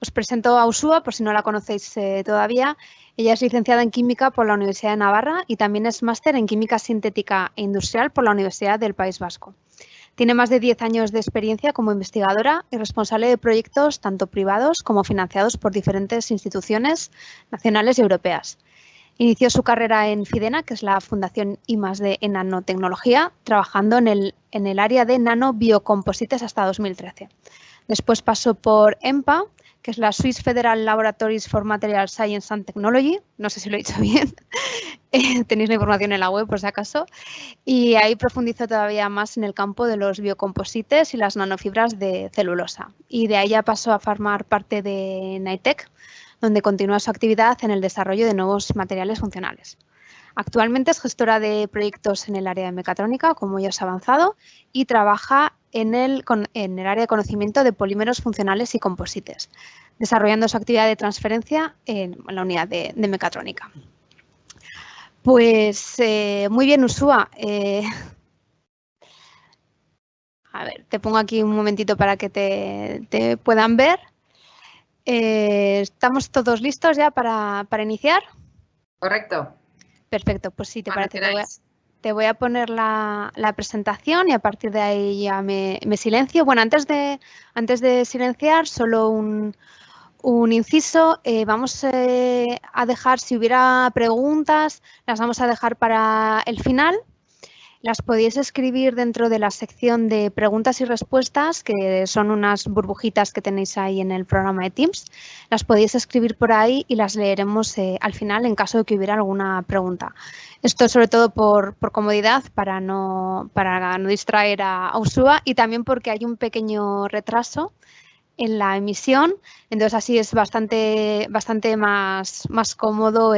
Os presento a Uxue, por si no la conocéis todavía. Ella es licenciada en Química por la Universidad de Navarra y también es máster en Química Sintética e Industrial por la Universidad del País Vasco. Tiene más de 10 años de experiencia como investigadora y responsable de proyectos tanto privados como financiados por diferentes instituciones nacionales y europeas. Inició su carrera en FIDENA, que es la Fundación I+D en nanotecnología, trabajando en el área de nanobiocomposites hasta 2013. Después pasó por EMPA, que es la Swiss Federal Laboratories for Material Science and Technology, no sé si lo he dicho bien, tenéis la información en la web por si acaso, y ahí profundizó todavía más en el campo de los biocomposites y las nanofibras de celulosa. Y de ahí ya pasó a formar parte de Knightec, donde continúa su actividad en el desarrollo de nuevos materiales funcionales. Actualmente es gestora de proyectos en el área de mecatrónica, como ya os he avanzado, y trabaja en el área de conocimiento de polímeros funcionales y composites, desarrollando su actividad de transferencia en la unidad de mecatrónica. Pues muy bien, Uxue. A ver, te pongo aquí un momentito para que te puedan ver. ¿Estamos todos listos ya para iniciar? Correcto. Perfecto, pues sí, te parece. Te voy a poner la presentación y a partir de ahí ya me silencio. Bueno, antes de silenciar, solo un inciso. Vamos a dejar, si hubiera preguntas, las vamos a dejar para el final. Las podéis escribir dentro de la sección de preguntas y respuestas, que son unas burbujitas que tenéis ahí en el programa de Teams. Las podéis escribir por ahí y las leeremos al final en caso de que hubiera alguna pregunta. Esto sobre todo por comodidad, para no distraer a Uxue y también porque hay un pequeño retraso en la emisión, entonces así es bastante más cómodo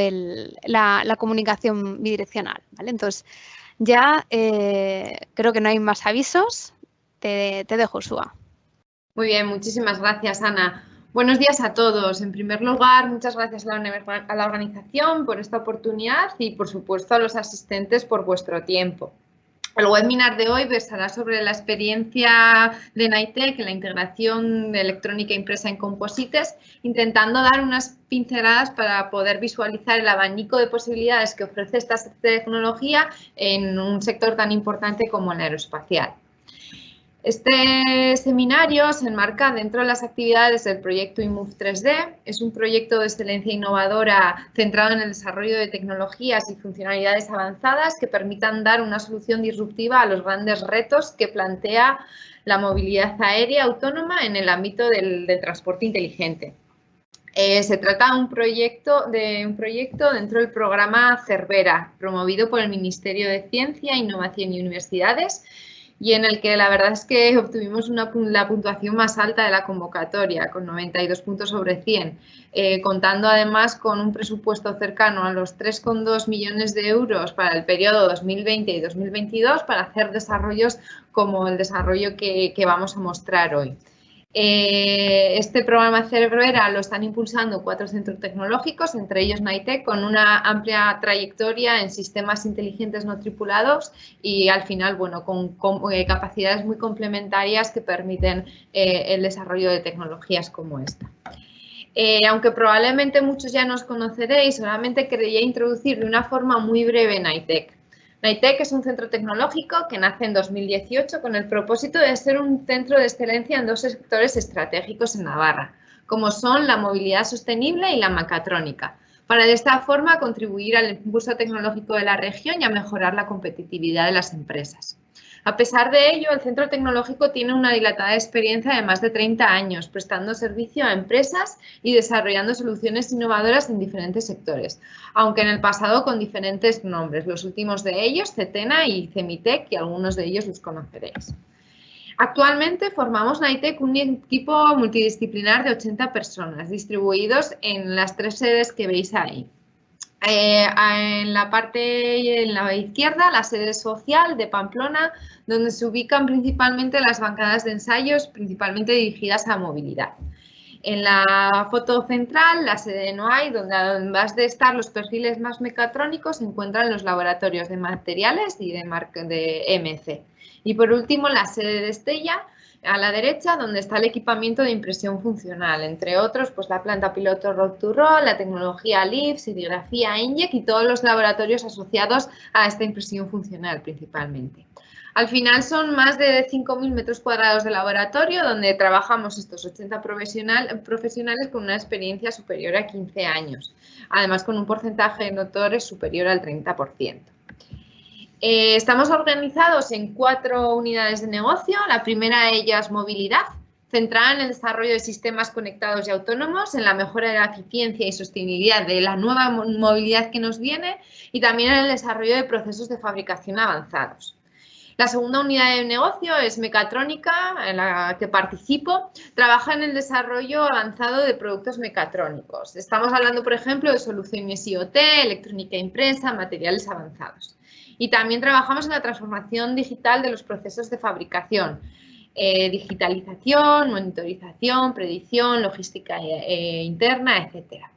la comunicación bidireccional, ¿vale? Entonces, ya creo que no hay más avisos. Te dejo, Uxue. Muy bien, muchísimas gracias, Ana. Buenos días a todos. En primer lugar, muchas gracias a la organización por esta oportunidad y, por supuesto, a los asistentes por vuestro tiempo. El webinar de hoy versará sobre la experiencia de Knightec en la integración de electrónica impresa en composites, intentando dar unas pinceladas para poder visualizar el abanico de posibilidades que ofrece esta tecnología en un sector tan importante como el aeroespacial. Este seminario se enmarca dentro de las actividades del proyecto IMUF 3D. Es un proyecto de excelencia innovadora centrado en el desarrollo de tecnologías y funcionalidades avanzadas que permitan dar una solución disruptiva a los grandes retos que plantea la movilidad aérea autónoma en el ámbito del transporte inteligente. Se trata de un proyecto dentro del programa Cervera, promovido por el Ministerio de Ciencia, Innovación y Universidades, y en el que la verdad es que obtuvimos la puntuación más alta de la convocatoria, con 92 puntos sobre 100, contando además con un presupuesto cercano a los 3,2 millones de euros para el periodo 2020 y 2022 para hacer desarrollos como el desarrollo que vamos a mostrar hoy. Este programa Cervera lo están impulsando 4 centros tecnológicos, entre ellos Knightec, con una amplia trayectoria en sistemas inteligentes no tripulados y al final, bueno, con capacidades muy complementarias que permiten el desarrollo de tecnologías como esta. Aunque probablemente muchos ya nos conoceréis, solamente quería introducir de una forma muy breve Knightec. Knightec es un centro tecnológico que nace en 2018 con el propósito de ser un centro de excelencia en 2 sectores estratégicos en Navarra, como son la movilidad sostenible y la mecatrónica, para de esta forma contribuir al impulso tecnológico de la región y a mejorar la competitividad de las empresas. A pesar de ello, el centro tecnológico tiene una dilatada experiencia de más de 30 años, prestando servicio a empresas y desarrollando soluciones innovadoras en diferentes sectores, aunque en el pasado con diferentes nombres, los últimos de ellos, Cetena y Cemitec, y algunos de ellos los conoceréis. Actualmente formamos Knightec un equipo multidisciplinar de 80 personas, distribuidos en las 3 sedes que veis ahí. En la izquierda, la sede social de Pamplona, donde se ubican principalmente las bancadas de ensayos, principalmente dirigidas a movilidad. En la foto central, la sede de Noailles, donde además de estar los perfiles más mecatrónicos, se encuentran los laboratorios de materiales y de MC. Y por último, la sede de Estella, a la derecha, donde está el equipamiento de impresión funcional, entre otros, pues la planta piloto Road to Roll, la tecnología LIF, serigrafía Inkjet y todos los laboratorios asociados a esta impresión funcional principalmente. Al final son más de 5.000 metros cuadrados de laboratorio donde trabajamos estos 80 profesionales con una experiencia superior a 15 años, además con un porcentaje de notores superior al 30%. Estamos organizados en 4 unidades de negocio. La primera de ellas, movilidad, centrada en el desarrollo de sistemas conectados y autónomos, en la mejora de la eficiencia y sostenibilidad de la nueva movilidad que nos viene y también en el desarrollo de procesos de fabricación avanzados. La segunda unidad de negocio es mecatrónica, en la que participo. Trabaja en el desarrollo avanzado de productos mecatrónicos. Estamos hablando, por ejemplo, de soluciones IoT, electrónica impresa, materiales avanzados. Y también trabajamos en la transformación digital de los procesos de fabricación, digitalización, monitorización, predicción, logística interna, etcétera.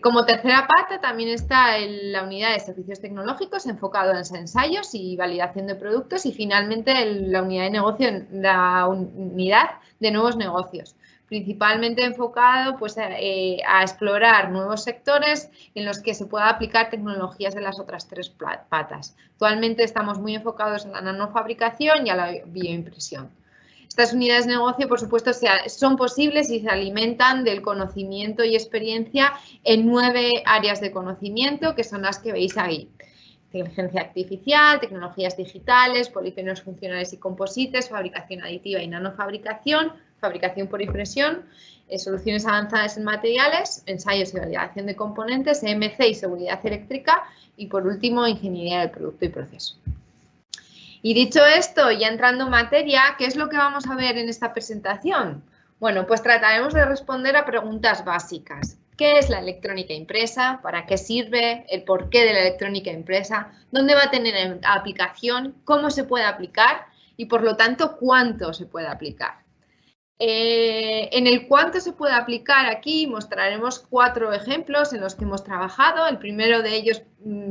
Como tercera pata también está la unidad de servicios tecnológicos enfocado en ensayos y validación de productos y finalmente la unidad de negocio, la unidad de nuevos negocios, principalmente enfocado pues, a explorar nuevos sectores en los que se pueda aplicar tecnologías de las otras 3 patas. Actualmente estamos muy enfocados en la nanofabricación y a la bioimpresión. Estas unidades de negocio, por supuesto, son posibles y se alimentan del conocimiento y experiencia en 9 áreas de conocimiento, que son las que veis ahí. Inteligencia artificial, tecnologías digitales, polímeros funcionales y composites, fabricación aditiva y nanofabricación, fabricación por impresión, soluciones avanzadas en materiales, ensayos y validación de componentes, EMC y seguridad eléctrica y, por último, ingeniería del producto y proceso. Y dicho esto, ya entrando en materia, ¿qué es lo que vamos a ver en esta presentación? Bueno, pues trataremos de responder a preguntas básicas. ¿Qué es la electrónica impresa? ¿Para qué sirve? ¿El porqué de la electrónica impresa? ¿Dónde va a tener aplicación? ¿Cómo se puede aplicar? Y, por lo tanto, ¿cuánto se puede aplicar? En el cuánto se puede aplicar aquí mostraremos 4 ejemplos en los que hemos trabajado. El primero de ellos,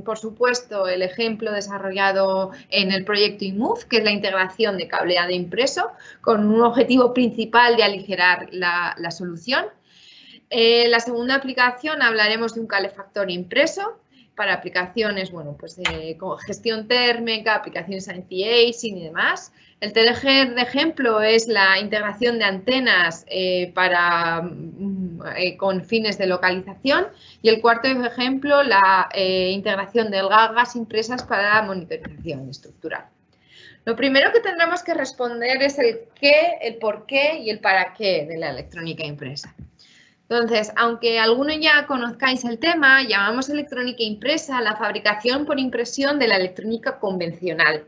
por supuesto, el ejemplo desarrollado en el proyecto IMUF, que es la integración de cableado impreso, con un objetivo principal de aligerar la solución. La segunda aplicación hablaremos de un calefactor impreso para aplicaciones, bueno, pues como gestión térmica, aplicaciones anti-aging y demás. El tercer ejemplo es la integración de antenas con fines de localización y el cuarto ejemplo, la integración de gas impresas para monitorización estructural. Lo primero que tendremos que responder es el qué, el por qué y el para qué de la electrónica impresa. Entonces, aunque algunos ya conozcáis el tema, llamamos electrónica impresa a la fabricación por impresión de la electrónica convencional,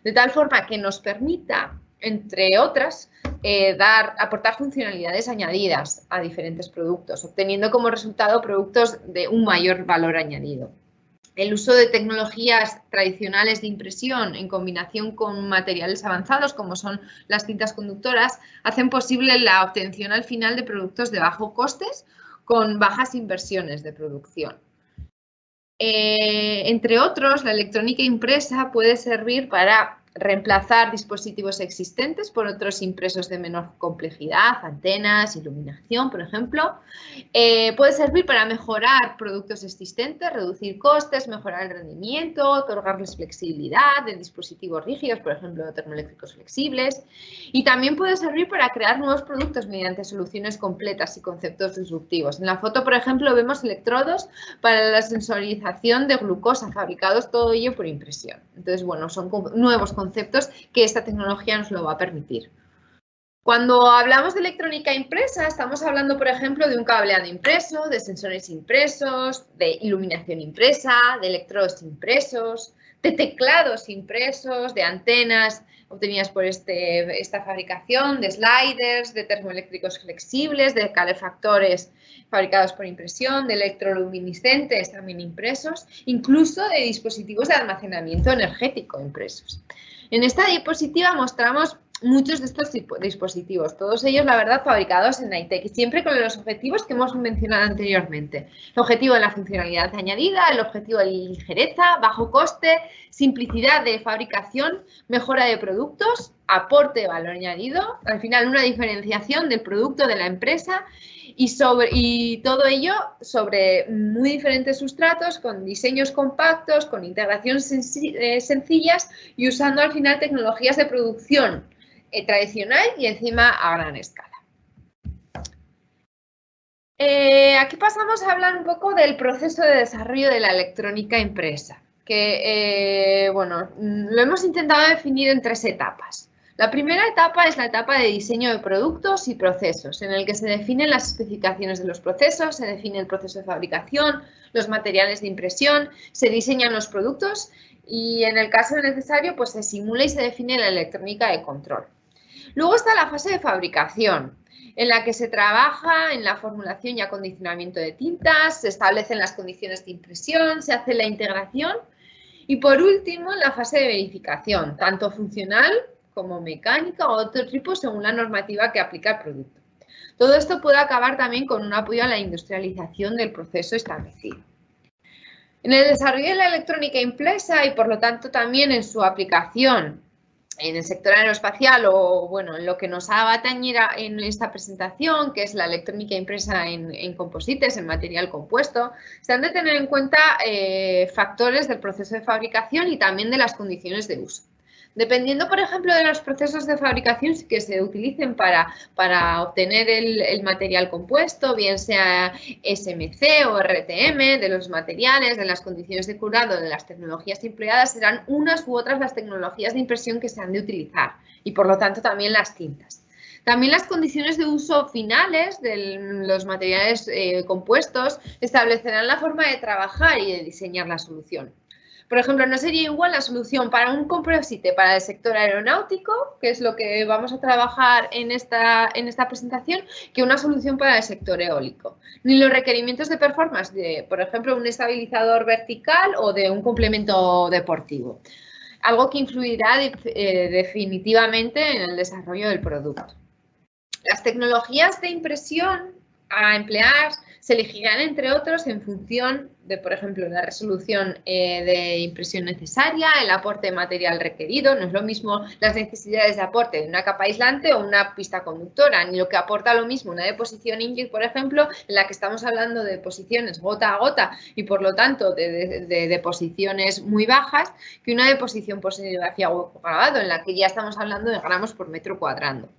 de tal forma que nos permita, entre otras, aportar funcionalidades añadidas a diferentes productos, obteniendo como resultado productos de un mayor valor añadido. El uso de tecnologías tradicionales de impresión en combinación con materiales avanzados, como son las cintas conductoras, hacen posible la obtención al final de productos de bajo costes con bajas inversiones de producción. Entre otros, la electrónica impresa puede servir para reemplazar dispositivos existentes por otros impresos de menor complejidad, antenas, iluminación, por ejemplo. Puede servir para mejorar productos existentes, reducir costes, mejorar el rendimiento, otorgarles flexibilidad de dispositivos rígidos, por ejemplo, termoeléctricos flexibles. Y también puede servir para crear nuevos productos mediante soluciones completas y conceptos disruptivos. En la foto, por ejemplo, vemos electrodos para la sensorización de glucosa, fabricados todo ello por impresión. Entonces, bueno, son nuevos conceptos que esta tecnología nos lo va a permitir. Cuando hablamos de electrónica impresa, estamos hablando, por ejemplo, de un cableado impreso, de sensores impresos, de iluminación impresa, de electrodos impresos, de teclados impresos, de antenas obtenidas por esta fabricación, de sliders, de termoeléctricos flexibles, de calefactores fabricados por impresión, de electroluminiscentes también impresos, incluso de dispositivos de almacenamiento energético impresos. En esta diapositiva mostramos muchos de estos dispositivos, todos ellos, la verdad, fabricados en high-tech y siempre con los objetivos que hemos mencionado anteriormente. El objetivo de la funcionalidad añadida, el objetivo de ligereza, bajo coste, simplicidad de fabricación, mejora de productos, aporte de valor añadido, al final una diferenciación del producto de la empresa y todo ello sobre muy diferentes sustratos, con diseños compactos, con integraciones sencillas y usando al final tecnologías de producción tradicional y encima a gran escala. Aquí pasamos a hablar un poco del proceso de desarrollo de la electrónica impresa, que bueno, lo hemos intentado definir en 3 etapas. La primera etapa es la etapa de diseño de productos y procesos, en el que se definen las especificaciones de los procesos, se define el proceso de fabricación, los materiales de impresión, se diseñan los productos y en el caso necesario pues se simula y se define la electrónica de control. Luego está la fase de fabricación, en la que se trabaja en la formulación y acondicionamiento de tintas, se establecen las condiciones de impresión, se hace la integración y por último la fase de verificación, tanto funcional como mecánica o otro tipo según la normativa que aplica el producto. Todo esto puede acabar también con un apoyo a la industrialización del proceso establecido. En el desarrollo de la electrónica impresa y por lo tanto también en su aplicación en el sector aeroespacial o bueno, en lo que nos va a atañir en esta presentación, que es la electrónica impresa en composites, en material compuesto, se han de tener en cuenta factores del proceso de fabricación y también de las condiciones de uso. Dependiendo, por ejemplo, de los procesos de fabricación que se utilicen para obtener el material compuesto, bien sea SMC o RTM, de los materiales, de las condiciones de curado, de las tecnologías empleadas, serán unas u otras las tecnologías de impresión que se han de utilizar y, por lo tanto, también las tintas. También las condiciones de uso finales de los materiales compuestos establecerán la forma de trabajar y de diseñar la solución. Por ejemplo, no sería igual la solución para un composite para el sector aeronáutico, que es lo que vamos a trabajar en esta presentación, que una solución para el sector eólico. Ni los requerimientos de performance de, por ejemplo, un estabilizador vertical o de un complemento deportivo. Algo que influirá definitivamente en el desarrollo del producto. Las tecnologías de impresión a emplear se elegirán, entre otros, en función de, por ejemplo, la resolución de impresión necesaria, el aporte de material requerido. No es lo mismo las necesidades de aporte de una capa aislante o una pista conductora, ni lo que aporta lo mismo una deposición inkjet, por ejemplo, en la que estamos hablando de deposiciones gota a gota y, por lo tanto, de deposiciones muy bajas, que una deposición por serigrafía hueco grabado, en la que ya estamos hablando de gramos por metro cuadrado.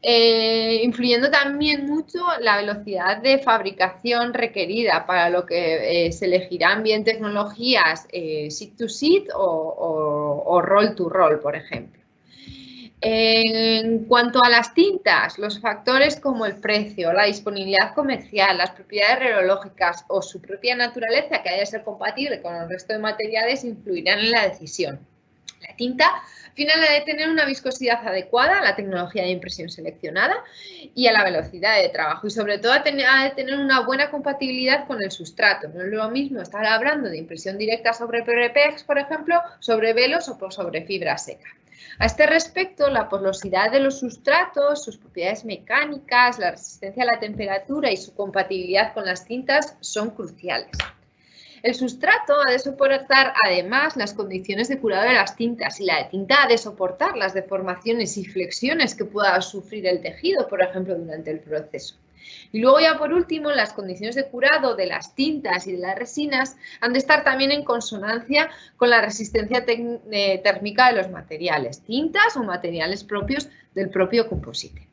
Influyendo también mucho la velocidad de fabricación requerida, para lo que se elegirán bien tecnologías seat to seat o roll to roll, por ejemplo. En cuanto a las tintas, los factores como el precio, la disponibilidad comercial, las propiedades rheológicas o su propia naturaleza, que haya de ser compatible con el resto de materiales, influirán en la decisión. La tinta al final ha de tener una viscosidad adecuada a la tecnología de impresión seleccionada y a la velocidad de trabajo, y sobre todo ha de tener una buena compatibilidad con el sustrato. No es lo mismo estar hablando de impresión directa sobre PRPX, por ejemplo, sobre velos o sobre fibra seca. A este respecto, la porosidad de los sustratos, sus propiedades mecánicas, la resistencia a la temperatura y su compatibilidad con las tintas son cruciales. El sustrato ha de soportar además las condiciones de curado de las tintas y la tinta ha de soportar las deformaciones y flexiones que pueda sufrir el tejido, por ejemplo, durante el proceso. Y luego ya por último, las condiciones de curado de las tintas y de las resinas han de estar también en consonancia con la resistencia térmica de los materiales, tintas o materiales propios del propio composite.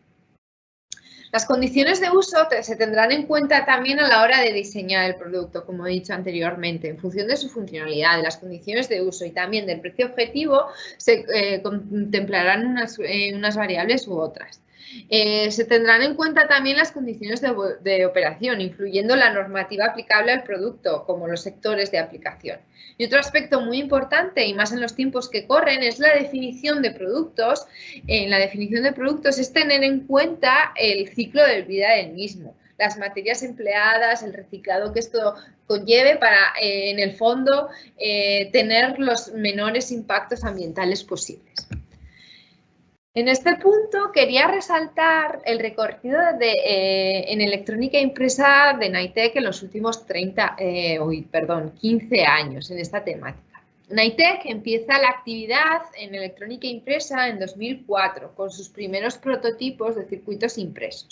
Las condiciones de uso se tendrán en cuenta también a la hora de diseñar el producto, como he dicho anteriormente, en función de su funcionalidad, de las condiciones de uso y también del precio objetivo. Se contemplarán unas variables u otras. Se tendrán en cuenta también las condiciones de operación, incluyendo la normativa aplicable al producto, como los sectores de aplicación. Y otro aspecto muy importante, y más en los tiempos que corren, es la definición de productos. En la definición de productos es tener en cuenta el ciclo de vida del mismo, las materias empleadas, el reciclado que esto conlleve para, en el fondo, tener los menores impactos ambientales posibles. En este punto quería resaltar el recorrido en electrónica impresa de Knightec en los últimos 15 años en esta temática. Knightec empieza la actividad en electrónica impresa en 2004 con sus primeros prototipos de circuitos impresos.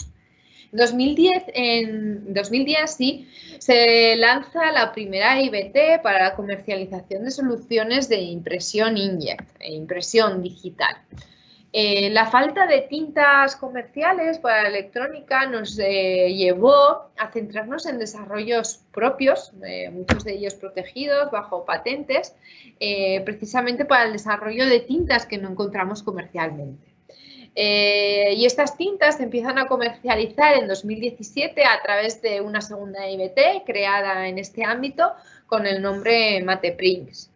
En 2010 sí, se lanza la primera IBT para la comercialización de soluciones de impresión inkjet e impresión digital. La falta de tintas comerciales para la electrónica nos llevó a centrarnos en desarrollos propios, muchos de ellos protegidos bajo patentes, precisamente para el desarrollo de tintas que no encontramos comercialmente. Y estas tintas se empiezan a comercializar en 2017 a través de una segunda IBT creada en este ámbito con el nombre MatePrints.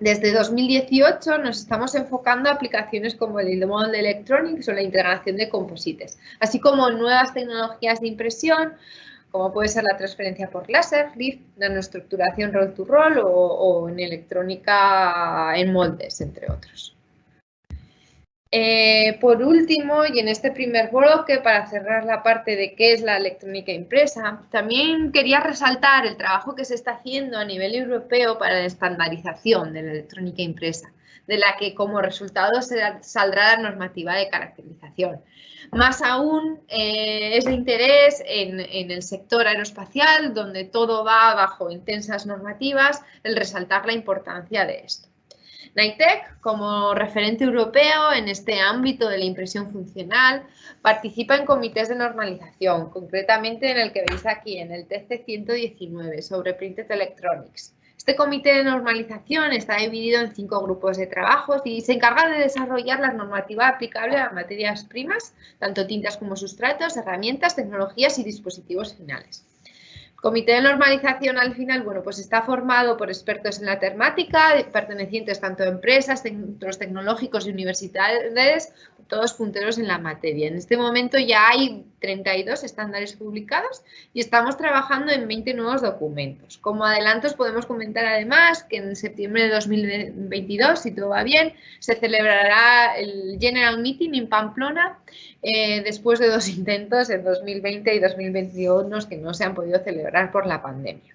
Desde 2018 nos estamos enfocando a aplicaciones como el Mold Electronics o la integración de composites, así como nuevas tecnologías de impresión, como puede ser la transferencia por láser, lift, nanoestructuración roll-to-roll o en electrónica en moldes, entre otros. Por último, y en este primer bloque, para cerrar la parte de qué es la electrónica impresa, también quería resaltar el trabajo que se está haciendo a nivel europeo para la estandarización de la electrónica impresa, de la que como resultado saldrá la normativa de caracterización. Más aún es de interés en el sector aeroespacial, donde todo va bajo intensas normativas, el resaltar la importancia de esto. Knightec, como referente europeo en este ámbito de la impresión funcional, participa en comités de normalización, concretamente en el que veis aquí, en el TC 119, sobre Printed Electronics. Este comité de normalización está dividido en 5 grupos de trabajo y se encarga de desarrollar la normativa aplicable a materias primas, tanto tintas como sustratos, herramientas, tecnologías y dispositivos finales. El comité de normalización al final, bueno, pues está formado por expertos en la temática, pertenecientes tanto a empresas, centros tecnológicos y universidades, todos punteros en la materia. En este momento ya hay 32 estándares publicados y estamos trabajando en 20 nuevos documentos. Como adelantos podemos comentar además que en septiembre de 2022, si todo va bien, se celebrará el General Meeting en Pamplona, después de 2 intentos en 2020 y 2021 que no se han podido celebrar por la pandemia.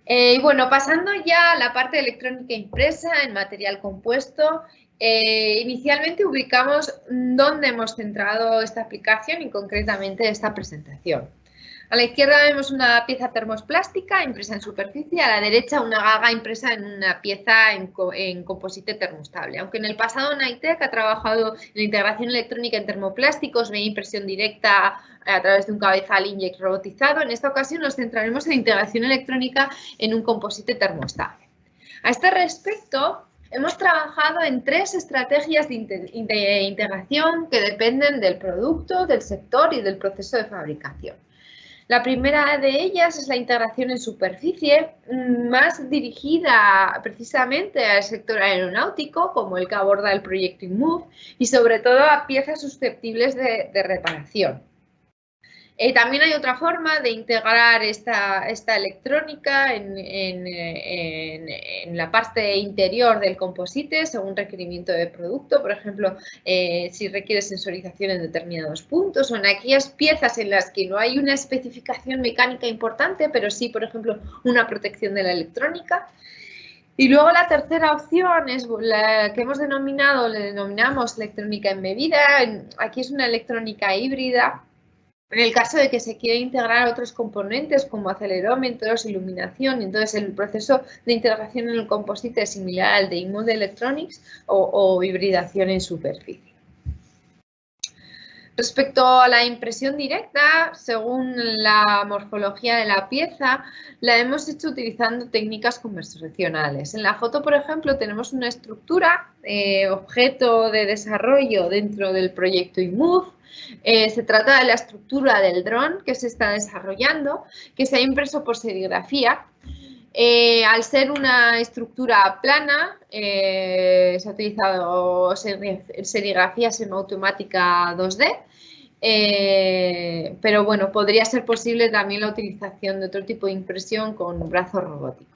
Y bueno, pasando ya a la parte de electrónica impresa en material compuesto, inicialmente ubicamos dónde hemos centrado esta aplicación y concretamente esta presentación. A la izquierda vemos una pieza termoplástica impresa en superficie, a la derecha una gaga impresa en una pieza en composite termostable. Aunque en el pasado Knightec ha trabajado en la integración electrónica en termoplásticos, vía impresión directa a través de un cabezal inkjet robotizado, en esta ocasión nos centraremos en la integración electrónica en un composite termostable. A este respecto, hemos trabajado en 3 estrategias de integración que dependen del producto, del sector y del proceso de fabricación. La primera de ellas es la integración en superficie, más dirigida precisamente al sector aeronáutico, como el que aborda el proyecto InMove, y sobre todo a piezas susceptibles de reparación. También hay otra forma de integrar esta electrónica en la parte interior del composite según requerimiento de producto, por ejemplo, si requiere sensorización en determinados puntos o en aquellas piezas en las que no hay una especificación mecánica importante, pero sí, por ejemplo, una protección de la electrónica. Y luego la tercera opción es la que le denominamos electrónica embebida. Aquí es una electrónica híbrida. En el caso de que se quiera integrar otros componentes como acelerómetros, iluminación, entonces el proceso de integración en el composite es similar al de InMode Electronics o hibridación en superficie. Respecto a la impresión directa, según la morfología de la pieza, la hemos hecho utilizando técnicas convencionales. En la foto, por ejemplo, tenemos una estructura, objeto de desarrollo dentro del proyecto InMove. Se trata de la estructura del dron que se está desarrollando, que se ha impreso por serigrafía. Al ser una estructura plana, se ha utilizado serigrafía semiautomática 2D, pero bueno, podría ser posible también la utilización de otro tipo de impresión con un brazo robótico.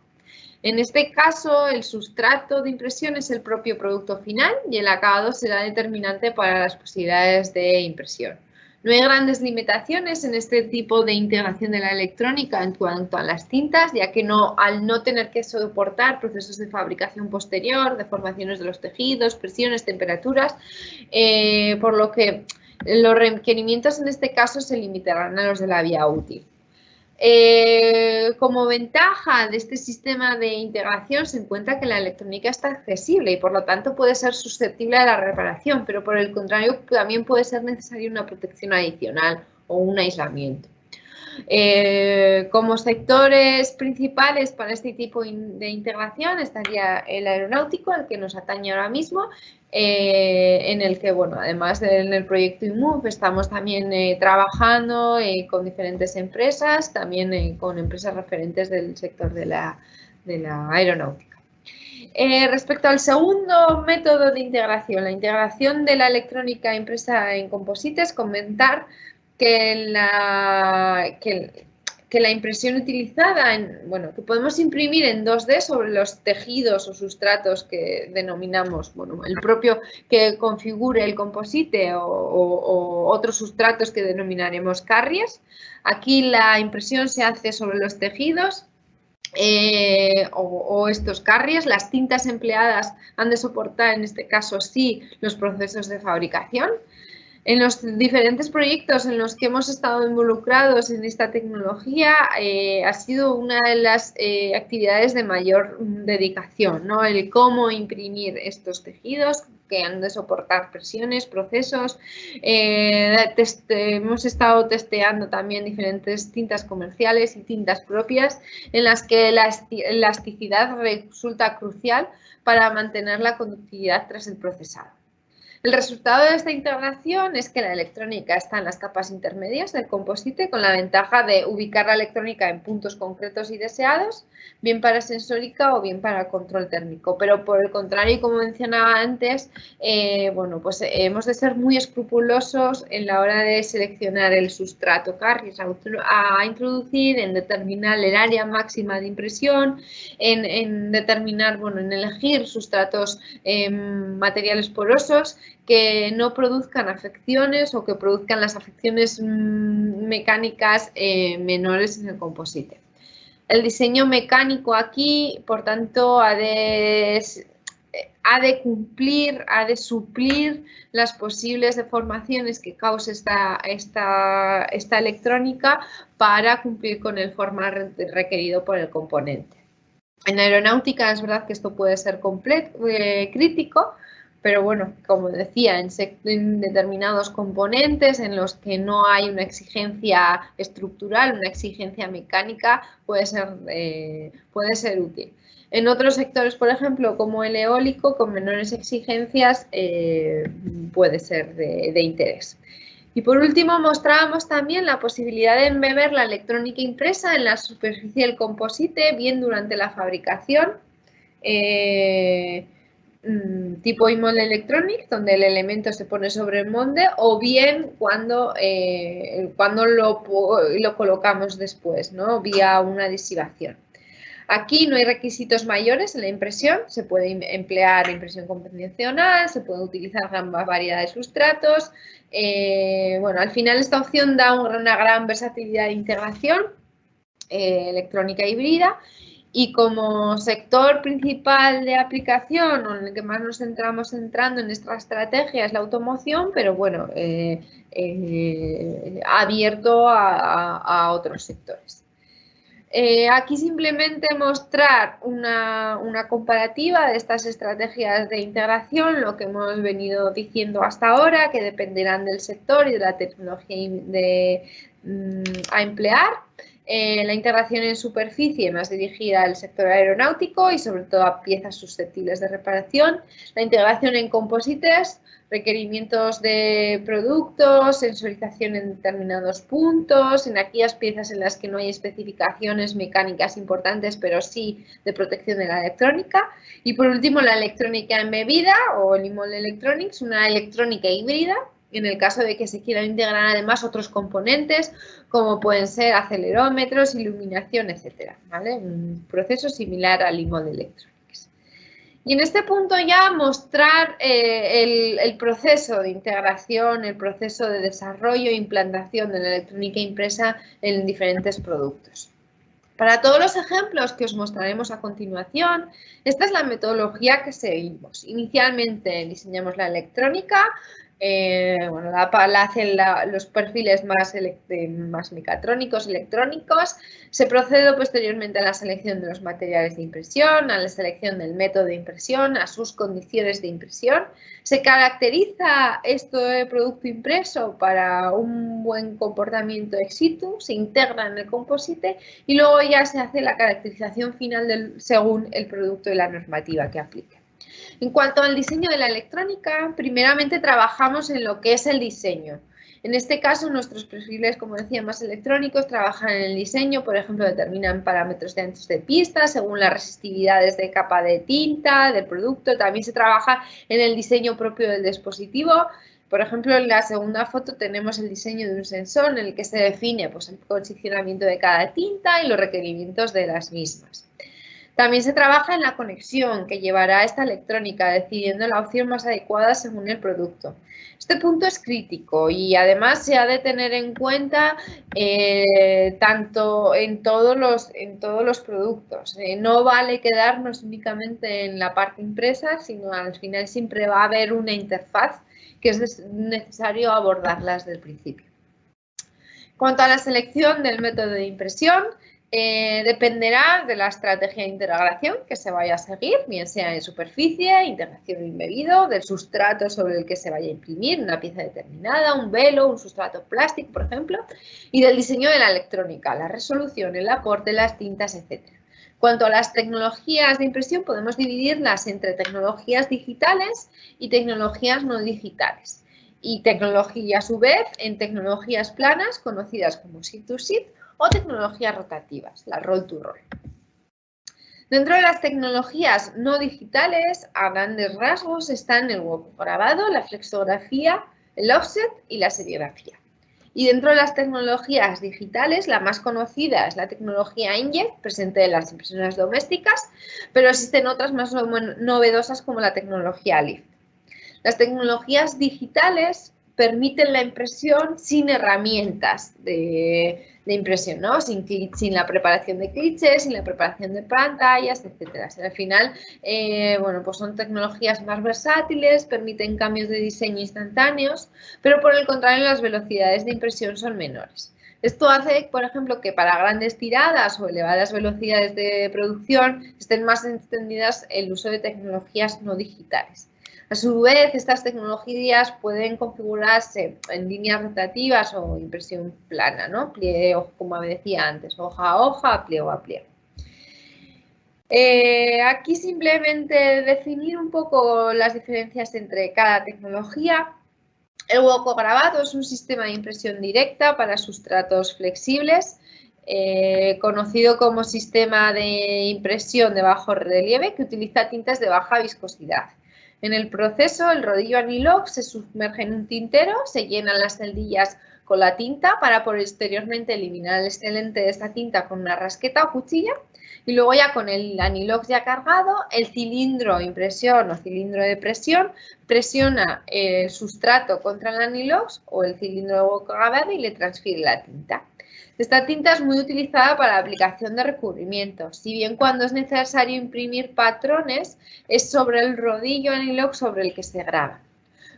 En este caso, el sustrato de impresión es el propio producto final y el acabado será determinante para las posibilidades de impresión. No hay grandes limitaciones en este tipo de integración de la electrónica en cuanto a las tintas, ya que al no tener que soportar procesos de fabricación posterior, deformaciones de los tejidos, presiones, temperaturas, por lo que los requerimientos en este caso se limitarán a los de la vía útil. Como ventaja de este sistema de integración se encuentra que la electrónica está accesible y por lo tanto puede ser susceptible a la reparación, pero por el contrario también puede ser necesaria una protección adicional o un aislamiento. Como sectores principales para este tipo de integración estaría el aeronáutico, al que nos atañe ahora mismo, en el que, bueno, además en el proyecto IMUV estamos también trabajando con diferentes empresas, también con empresas referentes del sector de la aeronáutica. Respecto al segundo método de integración, la integración de la electrónica impresa en composites, comentar que la impresión utilizada, que podemos imprimir en 2D sobre los tejidos o sustratos que denominamos, el propio que configure el composite o otros sustratos que denominaremos carries. Aquí la impresión se hace sobre los tejidos o estos carries. Las tintas empleadas han de soportar, en este caso sí, los procesos de fabricación. En los diferentes proyectos en los que hemos estado involucrados en esta tecnología ha sido una de las actividades de mayor dedicación, ¿no? El cómo imprimir estos tejidos que han de soportar presiones, procesos. Hemos estado testeando también diferentes tintas comerciales y tintas propias en las que la elasticidad resulta crucial para mantener la conductividad tras el procesado. El resultado de esta integración es que la electrónica está en las capas intermedias del composite, con la ventaja de ubicar la electrónica en puntos concretos y deseados, bien para sensórica o bien para control térmico. Pero por el contrario, como mencionaba antes, hemos de ser muy escrupulosos en la hora de seleccionar el sustrato carries a introducir, en determinar el área máxima de impresión, en determinar, en elegir sustratos materiales porosos que no produzcan afecciones o que produzcan las afecciones mecánicas menores en el composite. El diseño mecánico aquí, por tanto, ha de cumplir, ha de suplir las posibles deformaciones que cause esta electrónica para cumplir con el formato requerido por el componente. En aeronáutica es verdad que esto puede ser crítico, pero bueno, como decía, en determinados componentes en los que no hay una exigencia estructural, una exigencia mecánica, puede ser útil. En otros sectores, por ejemplo, como el eólico, con menores exigencias, puede ser de interés. Y por último, mostrábamos también la posibilidad de embeber la electrónica impresa en la superficie del composite, bien durante la fabricación, tipo e-mold electronic, donde el elemento se pone sobre el molde, o bien cuando lo colocamos después, ¿no? Vía una adhesivación. Aquí no hay requisitos mayores en la impresión, se puede emplear impresión convencional, se puede utilizar gran variedad de sustratos. Al final esta opción da una gran versatilidad de integración electrónica híbrida. Y como sector principal de aplicación, o en el que más nos centramos entrando en nuestra estrategia, es la automoción, pero abierto a otros sectores. Aquí simplemente mostrar una comparativa de estas estrategias de integración, lo que hemos venido diciendo hasta ahora, que dependerán del sector y de la tecnología a emplear. La integración en superficie más dirigida al sector aeronáutico y sobre todo a piezas susceptibles de reparación. La integración en composites, requerimientos de productos, sensorización en determinados puntos, en aquellas piezas en las que no hay especificaciones mecánicas importantes, pero sí de protección de la electrónica. Y por último, la electrónica embebida o el e-mold electronics, una electrónica híbrida, en el caso de que se quieran integrar además otros componentes, como pueden ser acelerómetros, iluminación, etcétera, ¿vale? Un proceso similar al IMO de Electronics. Y en este punto ya mostrar el proceso de integración, el proceso de desarrollo e implantación de la electrónica impresa en diferentes productos. Para todos los ejemplos que os mostraremos a continuación, esta es la metodología que seguimos. Inicialmente diseñamos la electrónica, la hacen los perfiles más mecatrónicos, electrónicos. Se procede posteriormente a la selección de los materiales de impresión, a la selección del método de impresión, a sus condiciones de impresión. Se caracteriza este producto impreso para un buen comportamiento ex situ, se integra en el composite y luego ya se hace la caracterización final según el producto y la normativa que aplique. En cuanto al diseño de la electrónica, primeramente trabajamos en lo que es el diseño. En este caso, nuestros perfiles, como decía, más electrónicos, trabajan en el diseño, por ejemplo, determinan parámetros de anchos de pista según las resistividades de capa de tinta, del producto. También se trabaja en el diseño propio del dispositivo. Por ejemplo, en la segunda foto tenemos el diseño de un sensor en el que se define pues, el posicionamiento de cada tinta y los requerimientos de las mismas. También se trabaja en la conexión que llevará esta electrónica, decidiendo la opción más adecuada según el producto. Este punto es crítico y además se ha de tener en cuenta tanto en todos los productos. No vale quedarnos únicamente en la parte impresa, sino al final siempre va a haber una interfaz que es necesario abordarla desde el principio. En cuanto a la selección del método de impresión, dependerá de la estrategia de integración que se vaya a seguir, bien sea en superficie, integración embebido, del sustrato sobre el que se vaya a imprimir una pieza determinada, un velo, un sustrato plástico, por ejemplo, y del diseño de la electrónica, la resolución, el aporte, las tintas, etc. Cuanto a las tecnologías de impresión, podemos dividirlas entre tecnologías digitales y tecnologías no digitales. Y tecnología, a su vez, en tecnologías planas, conocidas como Sheet-to-Sheet, o tecnologías rotativas, la roll-to-roll. Dentro de las tecnologías no digitales, a grandes rasgos, están el hueco grabado, la flexografía, el offset y la serigrafía. Y dentro de las tecnologías digitales, la más conocida es la tecnología inkjet, presente en las impresoras domésticas, pero existen otras más novedosas como la tecnología lift. Las tecnologías digitales permiten la impresión sin herramientas de impresión, ¿no? Sin la preparación de clichés, sin la preparación de pantallas, etc. Al final, pues son tecnologías más versátiles, permiten cambios de diseño instantáneos, pero por el contrario las velocidades de impresión son menores. Esto hace, por ejemplo, que para grandes tiradas o elevadas velocidades de producción estén más extendidas el uso de tecnologías no digitales. A su vez, estas tecnologías pueden configurarse en líneas rotativas o impresión plana, ¿no? Pliego, como decía antes, hoja a hoja, pliego a pliego. Aquí simplemente definir un poco las diferencias entre cada tecnología. El hueco grabado es un sistema de impresión directa para sustratos flexibles, conocido como sistema de impresión de bajo relieve, que utiliza tintas de baja viscosidad. En el proceso, el rodillo anilox se sumerge en un tintero, se llenan las celdillas con la tinta para posteriormente eliminar el excelente de esta tinta con una rasqueta o cuchilla y luego ya con el anilox ya cargado, el cilindro de impresión o cilindro de presión presiona el sustrato contra el anilox o el cilindro de hueco grabado y le transfiere la tinta. Esta tinta es muy utilizada para la aplicación de recubrimientos, si bien cuando es necesario imprimir patrones es sobre el rodillo anilox sobre el que se graba.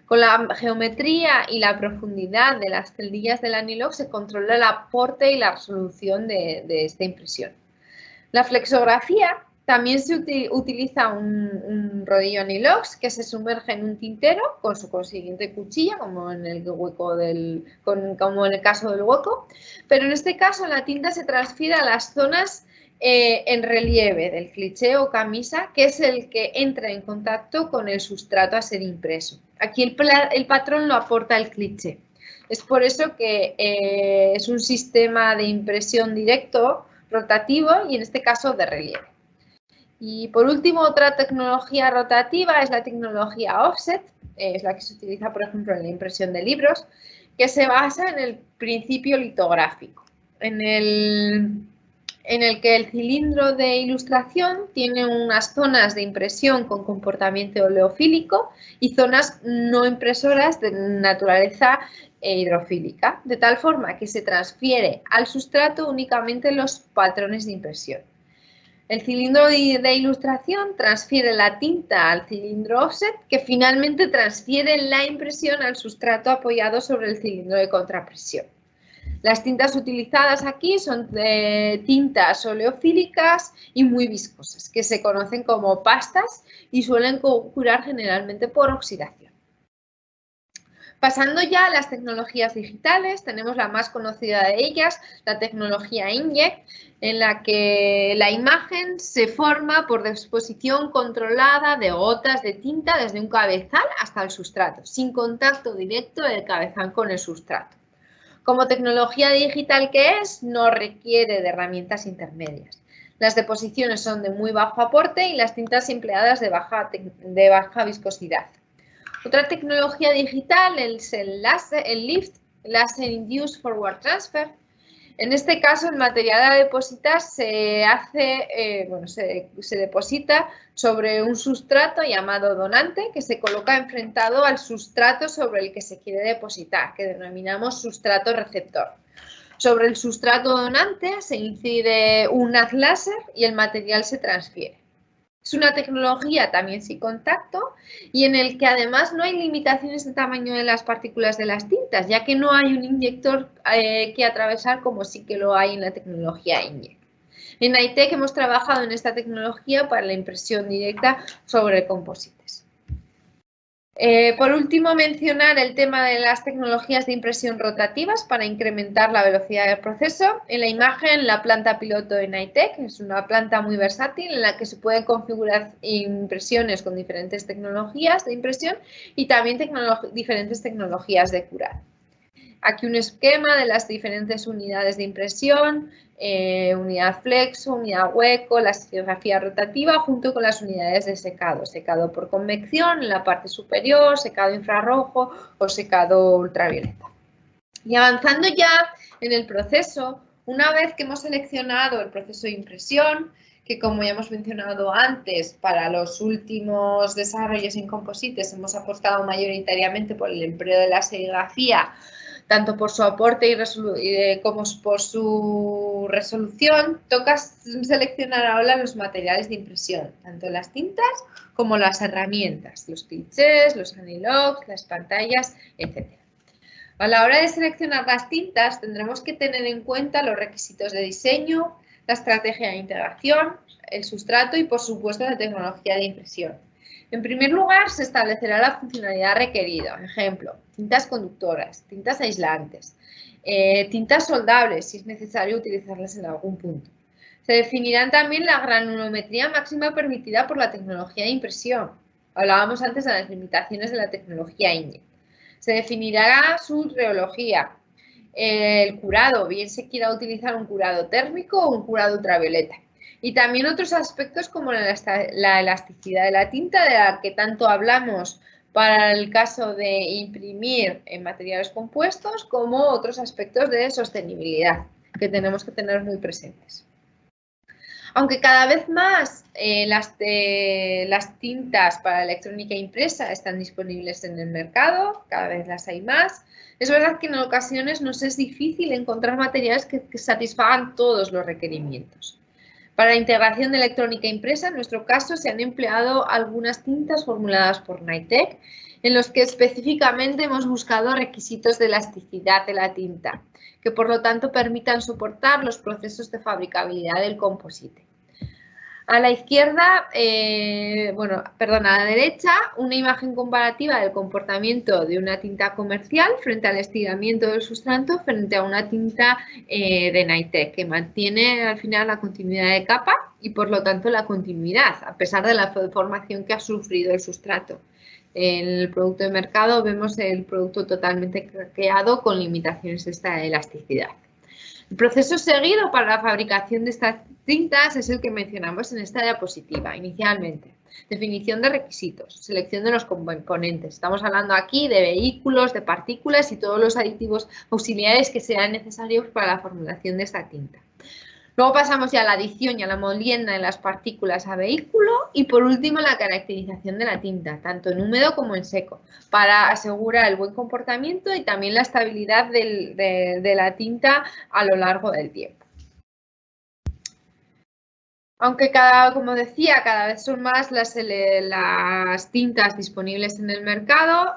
Con la geometría y la profundidad de las celdillas del anilox se controla el aporte y la resolución de esta impresión. La flexografía también se utiliza un rodillo anilox que se sumerge en un tintero con su consiguiente cuchilla, como en el caso del hueco, pero en este caso la tinta se transfiere a las zonas en relieve del cliché o camisa, que es el que entra en contacto con el sustrato a ser impreso. Aquí el patrón lo aporta el cliché. Es por eso que es un sistema de impresión directo, rotativo y en este caso de relieve. Y por último, otra tecnología rotativa es la tecnología offset, es la que se utiliza, por ejemplo, en la impresión de libros, que se basa en el principio litográfico, en el que el cilindro de ilustración tiene unas zonas de impresión con comportamiento oleofílico y zonas no impresoras de naturaleza hidrofílica, de tal forma que se transfiere al sustrato únicamente los patrones de impresión. El cilindro de ilustración transfiere la tinta al cilindro offset, que finalmente transfiere la impresión al sustrato apoyado sobre el cilindro de contrapresión. Las tintas utilizadas aquí son tintas oleofílicas y muy viscosas, que se conocen como pastas y suelen curar generalmente por oxidación. Pasando ya a las tecnologías digitales, tenemos la más conocida de ellas, la tecnología inkjet, en la que la imagen se forma por disposición controlada de gotas de tinta desde un cabezal hasta el sustrato, sin contacto directo del cabezal con el sustrato. Como tecnología digital que es, no requiere de herramientas intermedias. Las deposiciones son de muy bajo aporte y las tintas empleadas de baja viscosidad. Otra tecnología digital es el LIFT, Laser Induced Forward Transfer. En este caso, el material a depositar se deposita sobre un sustrato llamado donante, que se coloca enfrentado al sustrato sobre el que se quiere depositar, que denominamos sustrato receptor. Sobre el sustrato donante se incide un haz láser y el material se transfiere. Es una tecnología también sin contacto y en el que además no hay limitaciones de tamaño de las partículas de las tintas, ya que no hay un inyector que atravesar como sí que lo hay en la tecnología inkjet. En Knightec hemos trabajado en esta tecnología para la impresión directa sobre composites. Por último, mencionar el tema de las tecnologías de impresión rotativas para incrementar la velocidad del proceso. En la imagen, la planta piloto de Knightec es una planta muy versátil en la que se pueden configurar impresiones con diferentes tecnologías de impresión y también diferentes tecnologías de curar. Aquí un esquema de las diferentes unidades de impresión, unidad flexo, unidad hueco, la serigrafía rotativa junto con las unidades de secado, secado por convección en la parte superior, secado infrarrojo o secado ultravioleta. Y avanzando ya en el proceso, una vez que hemos seleccionado el proceso de impresión, que como ya hemos mencionado antes, para los últimos desarrollos en composites hemos apostado mayoritariamente por el empleo de la serigrafía, tanto por su aporte como por su resolución, toca seleccionar ahora los materiales de impresión, tanto las tintas como las herramientas, los clichés, los anilox, las pantallas, etc. A la hora de seleccionar las tintas tendremos que tener en cuenta los requisitos de diseño, la estrategia de integración, el sustrato y, por supuesto, la tecnología de impresión. En primer lugar, se establecerá la funcionalidad requerida, ejemplo, tintas conductoras, tintas aislantes, tintas soldables, si es necesario utilizarlas en algún punto. Se definirán también la granulometría máxima permitida por la tecnología de impresión. Hablábamos antes de las limitaciones de la tecnología inkjet. Se definirá su rheología, el curado, bien se quiera utilizar un curado térmico o un curado ultravioleta. Y también otros aspectos como la elasticidad de la tinta, de la que tanto hablamos para el caso de imprimir en materiales compuestos, como otros aspectos de sostenibilidad que tenemos que tener muy presentes. Aunque cada vez más las tintas para electrónica impresa están disponibles en el mercado, cada vez las hay más, es verdad que en ocasiones nos es difícil encontrar materiales que satisfagan todos los requerimientos. Para la integración de electrónica impresa, en nuestro caso, se han empleado algunas tintas formuladas por Knightec, en los que específicamente hemos buscado requisitos de elasticidad de la tinta, que por lo tanto permitan soportar los procesos de fabricabilidad del composite. A la izquierda, a la derecha, una imagen comparativa del comportamiento de una tinta comercial frente al estiramiento del sustrato frente a una tinta de Knightec, que mantiene al final la continuidad de capa y por lo tanto la continuidad, a pesar de la deformación que ha sufrido el sustrato. En el producto de mercado vemos el producto totalmente craqueado con limitaciones de esta elasticidad. El proceso seguido para la fabricación de esta tintas es el que mencionamos en esta diapositiva inicialmente. Definición de requisitos, selección de los componentes. Estamos hablando aquí de vehículos, de partículas y todos los aditivos auxiliares que sean necesarios para la formulación de esta tinta. Luego pasamos ya a la adición y a la molienda de las partículas a vehículo y por último la caracterización de la tinta, tanto en húmedo como en seco, para asegurar el buen comportamiento y también la estabilidad de la tinta a lo largo del tiempo. Aunque como decía, cada vez son más las tintas disponibles en el mercado,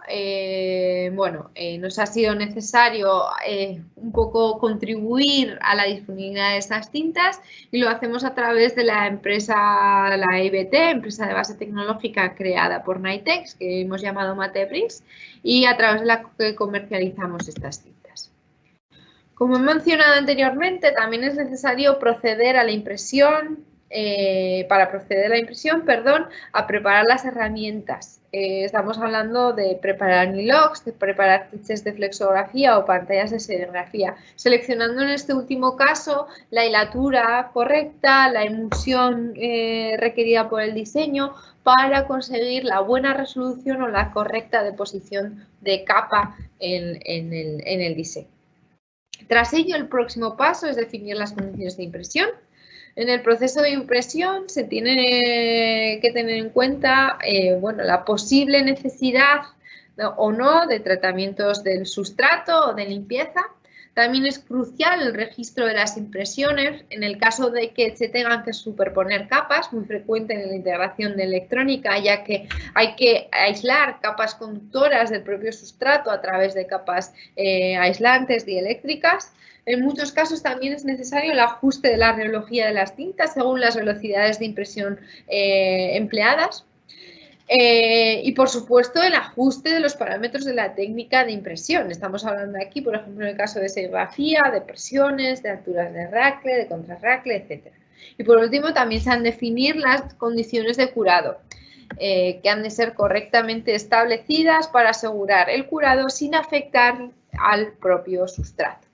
nos ha sido necesario un poco contribuir a la disponibilidad de estas tintas y lo hacemos a través de la empresa, la IBT, empresa de base tecnológica creada por Nitex, que hemos llamado Matebricks, y a través de la que comercializamos estas tintas. Como he mencionado anteriormente, también es necesario proceder a la impresión. Para proceder a la impresión, a preparar las herramientas. Estamos hablando de preparar Nilox, de preparar fiches de flexografía o pantallas de serigrafía, seleccionando en este último caso la hilatura correcta, la emulsión requerida por el diseño para conseguir la buena resolución o la correcta deposición de capa en el diseño. Tras ello, el próximo paso es definir las condiciones de impresión. En el proceso de impresión se tiene que tener en cuenta la posible necesidad o no de tratamientos del sustrato o de limpieza. También es crucial el registro de las impresiones en el caso de que se tengan que superponer capas, muy frecuente en la integración de electrónica, ya que hay que aislar capas conductoras del propio sustrato a través de capas aislantes dieléctricas. En muchos casos también es necesario el ajuste de la reología de las tintas según las velocidades de impresión empleadas. Y, por supuesto, el ajuste de los parámetros de la técnica de impresión. Estamos hablando aquí, por ejemplo, en el caso de serigrafía, de presiones, de alturas de racle, de contrarracle, etc. Y, por último, también se han de definir las condiciones de curado, que han de ser correctamente establecidas para asegurar el curado sin afectar al propio sustrato.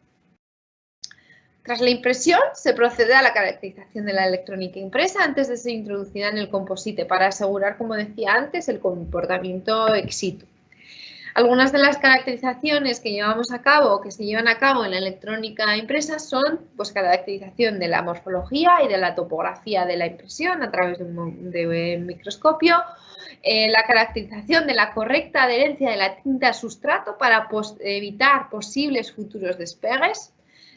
Tras la impresión, se procede a la caracterización de la electrónica impresa antes de ser introducida en el composite para asegurar, como decía antes, el comportamiento ex situ. Algunas de las caracterizaciones que llevamos a cabo o que se llevan a cabo en la electrónica impresa son caracterización de la morfología y de la topografía de la impresión a través de un microscopio, la caracterización de la correcta adherencia de la tinta al sustrato para evitar posibles futuros despegues,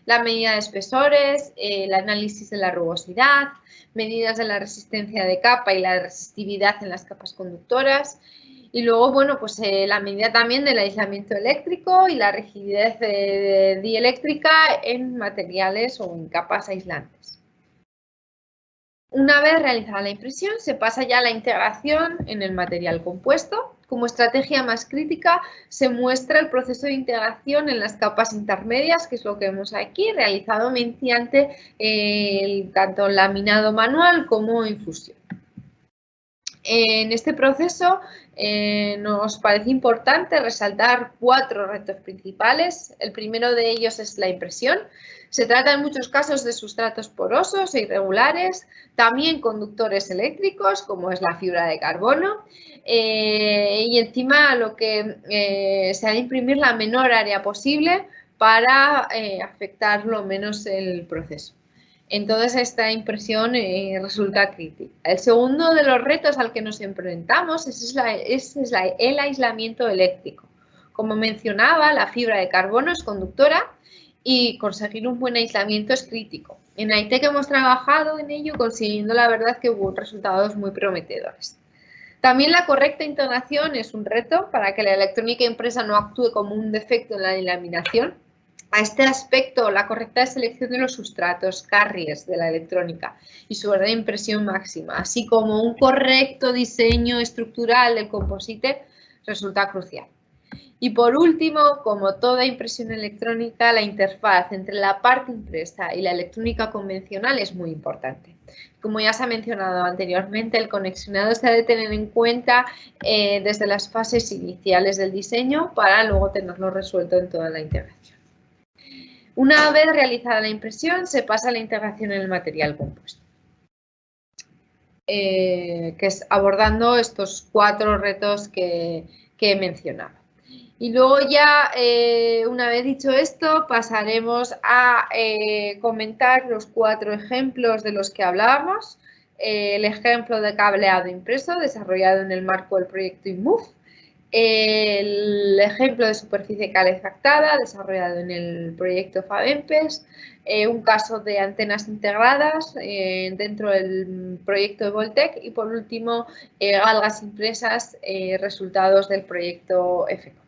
la medida de espesores, el análisis de la rugosidad, medidas de la resistencia de capa y la resistividad en las capas conductoras y luego, la medida también del aislamiento eléctrico y la rigidez dieléctrica en materiales o en capas aislantes. Una vez realizada la impresión, se pasa ya a la integración en el material compuesto. Como estrategia más crítica, se muestra el proceso de integración en las capas intermedias, que es lo que vemos aquí, realizado mediante tanto laminado manual como infusión. En este proceso nos parece importante resaltar 4 retos principales. El primero de ellos es la impresión. Se trata en muchos casos de sustratos porosos e irregulares, también conductores eléctricos, como es la fibra de carbono, y encima lo que se ha de imprimir la menor área posible para afectar lo menos el proceso. Entonces, esta impresión resulta crítica. El segundo de los retos al que nos enfrentamos es el aislamiento eléctrico. Como mencionaba, la fibra de carbono es conductora y conseguir un buen aislamiento es crítico. En Nitex hemos trabajado en ello consiguiendo, la verdad, que hubo resultados muy prometedores. También la correcta integración es un reto para que la electrónica impresa no actúe como un defecto en la laminación. A este aspecto, la correcta selección de los sustratos, carriers de la electrónica y su hora de impresión máxima, así como un correcto diseño estructural del composite, resulta crucial. Y por último, como toda impresión electrónica, la interfaz entre la parte impresa y la electrónica convencional es muy importante. Como ya se ha mencionado anteriormente, el conexionado se ha de tener en cuenta desde las fases iniciales del diseño para luego tenerlo resuelto en toda la integración. Una vez realizada la impresión, se pasa a la integración en el material compuesto. que es abordando estos 4 retos que he mencionado. Y luego ya, una vez dicho esto, pasaremos a comentar los 4 ejemplos de los que hablábamos. El ejemplo de cableado impreso desarrollado en el marco del proyecto IMUF. El ejemplo de superficie calefactada desarrollado en el proyecto FABEMPES. Un caso de antenas integradas dentro del proyecto de Voltec. Y por último, algas impresas, resultados del proyecto FECO.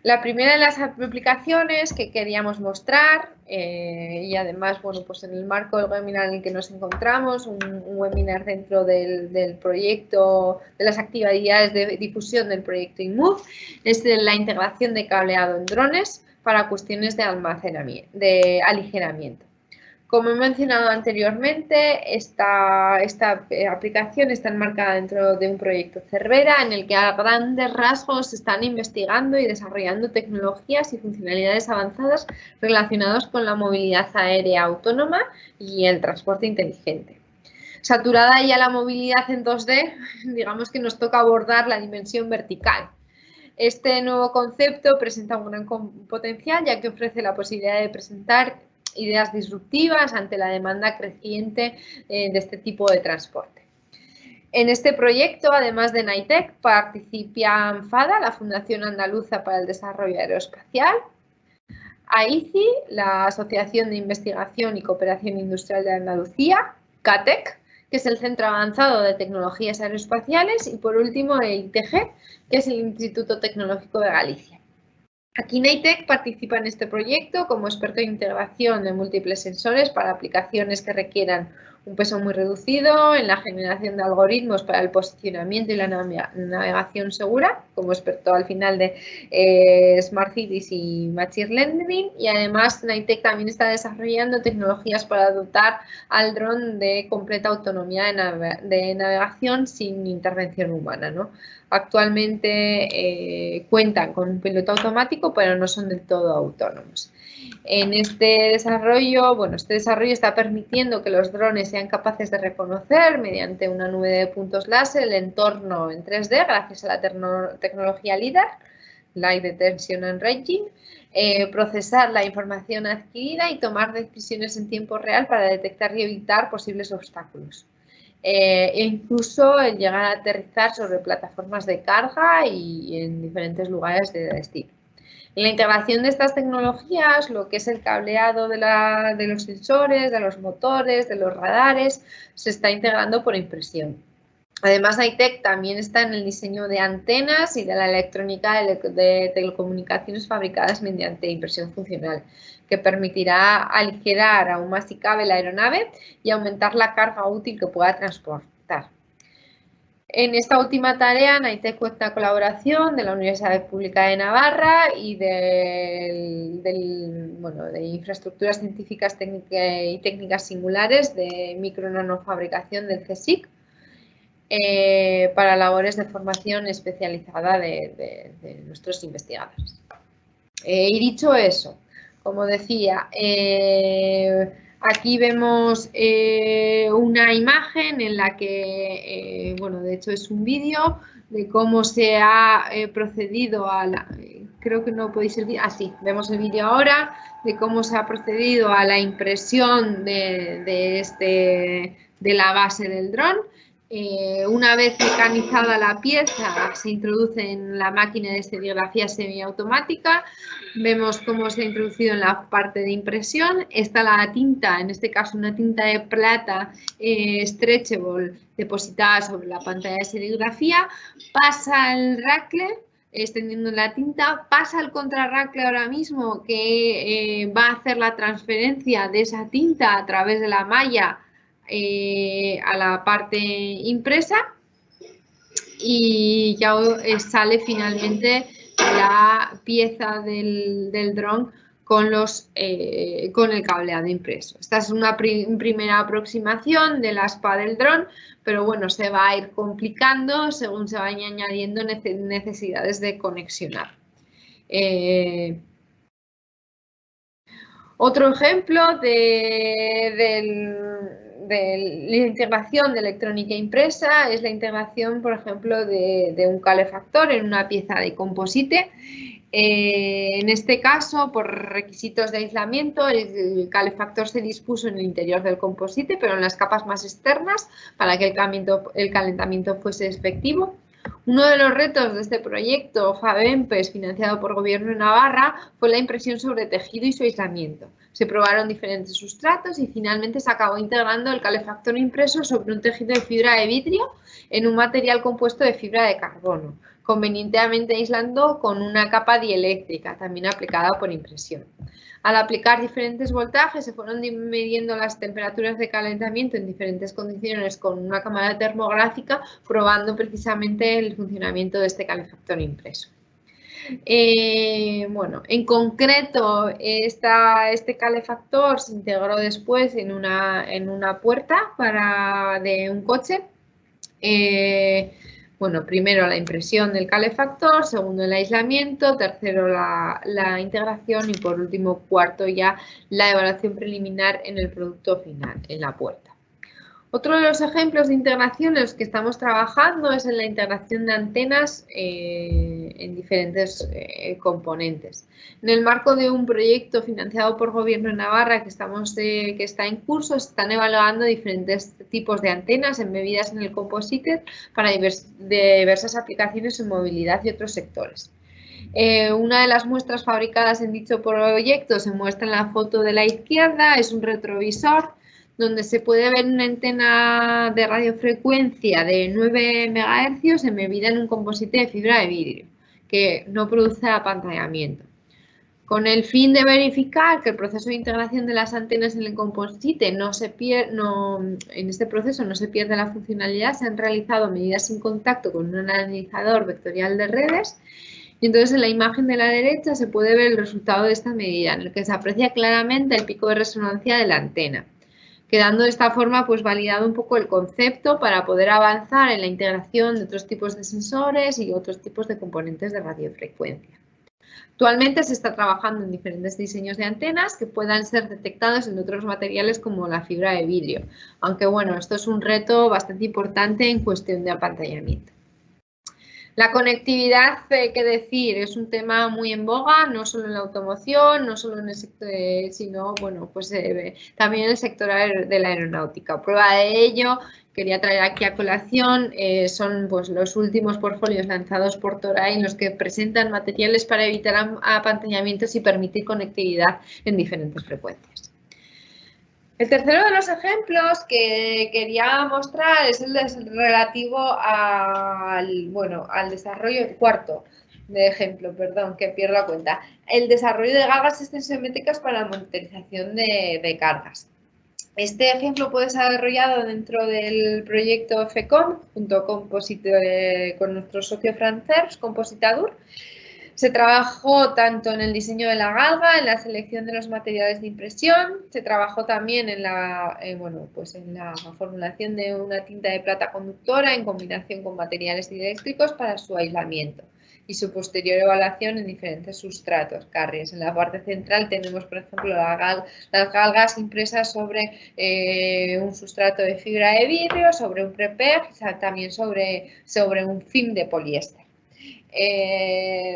La primera de las aplicaciones que queríamos mostrar, y además, bueno, pues en el marco del webinar en el que nos encontramos, un webinar dentro del proyecto, de las actividades de difusión del proyecto IMUF, es la integración de cableado en drones para cuestiones de almacenamiento, de aligeramiento. Como he mencionado anteriormente, esta aplicación está enmarcada dentro de un proyecto Cervera en el que a grandes rasgos se están investigando y desarrollando tecnologías y funcionalidades avanzadas relacionadas con la movilidad aérea autónoma y el transporte inteligente. Saturada ya la movilidad en 2D, digamos que nos toca abordar la dimensión vertical. Este nuevo concepto presenta un gran potencial, ya que ofrece la posibilidad de presentar ideas disruptivas ante la demanda creciente de este tipo de transporte. En este proyecto, además de NITEC, participa FADA, la Fundación Andaluza para el Desarrollo Aeroespacial, AICI, la Asociación de Investigación y Cooperación Industrial de Andalucía, CATEC, que es el Centro Avanzado de Tecnologías Aeroespaciales, y por último el ITG, que es el Instituto Tecnológico de Galicia. Aquí NITEC participa en este proyecto como experto en integración de múltiples sensores para aplicaciones que requieran un peso muy reducido, en la generación de algoritmos para el posicionamiento y la navegación segura, como experto al final de Smart Cities y Machine Learning, y además NITEC también está desarrollando tecnologías para dotar al dron de completa autonomía de navegación sin intervención humana, ¿no? Actualmente cuentan con un piloto automático, pero no son del todo autónomos. En este desarrollo, este desarrollo está permitiendo que los drones sean capaces de reconocer mediante una nube de puntos láser el entorno en 3D gracias a la tecnología LiDAR, Light Detection and Ranging, procesar la información adquirida y tomar decisiones en tiempo real para detectar y evitar posibles obstáculos. E incluso el llegar a aterrizar sobre plataformas de carga y en diferentes lugares de destino. En la integración de estas tecnologías, lo que es el cableado de los sensores, de los motores, de los radares, se está integrando por impresión. Además, NITEC también está en el diseño de antenas y de la electrónica de telecomunicaciones fabricadas mediante impresión funcional, que permitirá aligerar aún más si cabe la aeronave y aumentar la carga útil que pueda transportar. En esta última tarea, NITEC cuenta con colaboración de la Universidad Pública de Navarra y de infraestructuras científicas y técnicas singulares de micro-nanofabricación del CSIC, para labores de formación especializada de nuestros investigadores. Y dicho eso, como decía, aquí vemos una imagen en la que, de hecho es un vídeo de cómo se ha procedido a la... Creo que no podéis ver, sí, vemos el vídeo ahora de cómo se ha procedido a la impresión de la base del dron. Una vez mecanizada la pieza, se introduce en la máquina de serigrafía semiautomática. Vemos cómo se ha introducido en la parte de impresión. Está la tinta, en este caso una tinta de plata stretchable, depositada sobre la pantalla de serigrafía. Pasa el racle, extendiendo la tinta. Pasa el contrarracle ahora mismo, que va a hacer la transferencia de esa tinta a través de la malla a la parte impresa, y ya sale finalmente la pieza del dron con el cableado impreso. Esta es una primera aproximación de la aspa del dron, pero bueno, se va a ir complicando según se vayan añadiendo necesidades de conexionar. Otro ejemplo la integración de electrónica impresa es la integración, por ejemplo, de un calefactor en una pieza de composite. En este caso, por requisitos de aislamiento, el calefactor se dispuso en el interior del composite, pero en las capas más externas, para que el calentamiento fuese efectivo. Uno de los retos de este proyecto FABEMPES, financiado por Gobierno de Navarra, fue la impresión sobre tejido y su aislamiento. Se probaron diferentes sustratos y finalmente se acabó integrando el calefactor impreso sobre un tejido de fibra de vidrio en un material compuesto de fibra de carbono, convenientemente aislando con una capa dieléctrica, también aplicada por impresión. Al aplicar diferentes voltajes, se fueron midiendo las temperaturas de calentamiento en diferentes condiciones con una cámara termográfica, probando precisamente el funcionamiento de este calefactor impreso. Bueno, en concreto, este calefactor se integró después en una puerta de un coche. Bueno, primero la impresión del calefactor, segundo el aislamiento, tercero la integración y por último, cuarto ya la evaluación preliminar en el producto final, en la puerta. Otro de los ejemplos de integración en los que estamos trabajando es en la integración de antenas en diferentes componentes. En el marco de un proyecto financiado por Gobierno de Navarra que está en curso, se están evaluando diferentes tipos de antenas embebidas en el composite para diversas aplicaciones en movilidad y otros sectores. Una de las muestras fabricadas en dicho proyecto se muestra en la foto de la izquierda, es un retrovisor donde se puede ver una antena de radiofrecuencia de 9 MHz embebida en un composite de fibra de vidrio que no produce apantallamiento. Con el fin de verificar que el proceso de integración de las antenas en el composite en este proceso no se pierde la funcionalidad, se han realizado medidas sin contacto con un analizador vectorial de redes. Y entonces en la imagen de la derecha se puede ver el resultado de esta medida, en el que se aprecia claramente el pico de resonancia de la antena, quedando de esta forma pues validado un poco el concepto para poder avanzar en la integración de otros tipos de sensores y otros tipos de componentes de radiofrecuencia. Actualmente se está trabajando en diferentes diseños de antenas que puedan ser detectados en otros materiales como la fibra de vidrio, aunque bueno, esto es un reto bastante importante en cuestión de apantallamiento. La conectividad, qué decir, es un tema muy en boga, no solo en la automoción, no solo en el sector, sino bueno, pues, también en el sector de la aeronáutica. Prueba de ello, quería traer aquí a colación, son pues, los últimos portfolios lanzados por Toray en los que presentan materiales para evitar apantallamientos y permitir conectividad en diferentes frecuencias. El tercero de los ejemplos que quería mostrar es el relativo al desarrollo, el cuarto de ejemplo, perdón, que pierdo la cuenta, el desarrollo de galgas extensiométricas para la monitorización de cargas. Este ejemplo fue desarrollado dentro del proyecto FECOM, junto con nuestro socio francés, Compositadur. Se trabajó tanto en el diseño de la galga, en la selección de los materiales de impresión, se trabajó también en la formulación de una tinta de plata conductora en combinación con materiales eléctricos para su aislamiento y su posterior evaluación en diferentes sustratos, carriers. En la parte central tenemos, por ejemplo, las galgas impresas sobre un sustrato de fibra de vidrio, sobre un prepeg, también sobre un film de poliéster.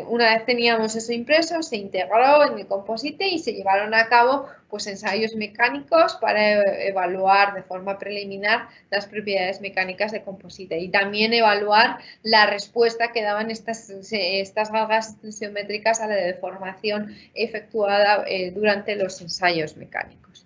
Una vez teníamos eso impreso, se integró en el composite y se llevaron a cabo pues, ensayos mecánicos para evaluar de forma preliminar las propiedades mecánicas de composite y también evaluar la respuesta que daban estas galgas extensiométricas a la deformación efectuada durante los ensayos mecánicos.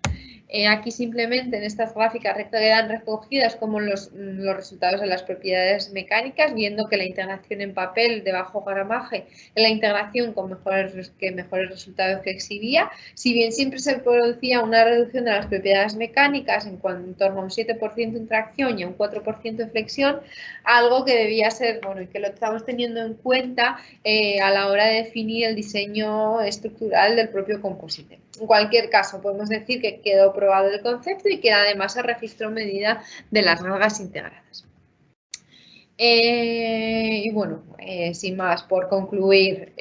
Aquí simplemente en estas gráficas quedan recogidas como los resultados de las propiedades mecánicas, viendo que la integración en papel de bajo gramaje es la integración con mejores resultados que exhibía. Si bien siempre se producía una reducción de las propiedades mecánicas en torno a un 7% en tracción y a un 4% en flexión, algo que debía ser, bueno, y que lo estamos teniendo en cuenta a la hora de definir el diseño estructural del propio composite. En cualquier caso, podemos decir que quedó probado el concepto y que además se registró medida de las galgas integradas. Y bueno, sin más, por concluir,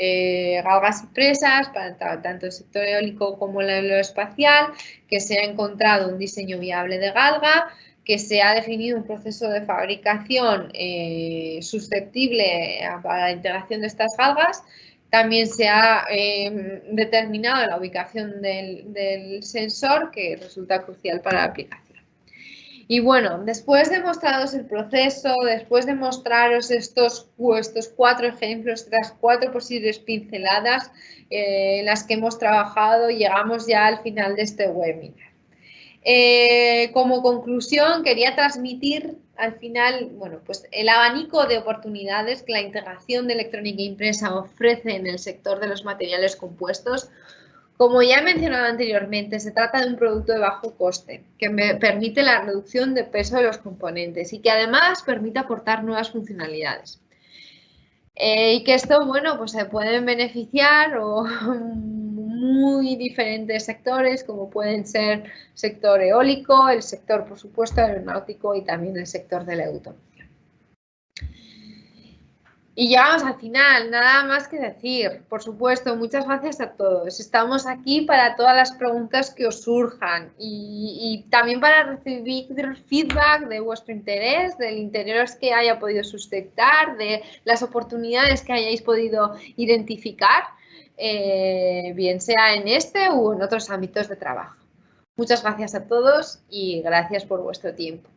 galgas y presas para tanto el sector eólico como el aeroespacial, que se ha encontrado un diseño viable de galga, que se ha definido un proceso de fabricación susceptible a la integración de estas galgas. También se ha determinado la ubicación del sensor, que resulta crucial para la aplicación. Y bueno, después de mostraros el proceso, después de mostraros estos 4 ejemplos, estas 4 posibles pinceladas en las que hemos trabajado, llegamos ya al final de este webinar. Como conclusión, quería transmitir al final, bueno, pues el abanico de oportunidades que la integración de electrónica impresa ofrece en el sector de los materiales compuestos. Como ya he mencionado anteriormente, se trata de un producto de bajo coste que permite la reducción de peso de los componentes y que además permite aportar nuevas funcionalidades. Y que esto, bueno, pues se pueden beneficiar muy diferentes sectores, como pueden ser el sector eólico, el sector, por supuesto, aeronáutico y también el sector de la automoción. Y llegamos al final, nada más que decir. Por supuesto, muchas gracias a todos. Estamos aquí para todas las preguntas que os surjan y también para recibir feedback de vuestro interés, del interés que haya podido suscitar, de las oportunidades que hayáis podido identificar, bien sea en este u en otros ámbitos de trabajo. Muchas gracias a todos y gracias por vuestro tiempo.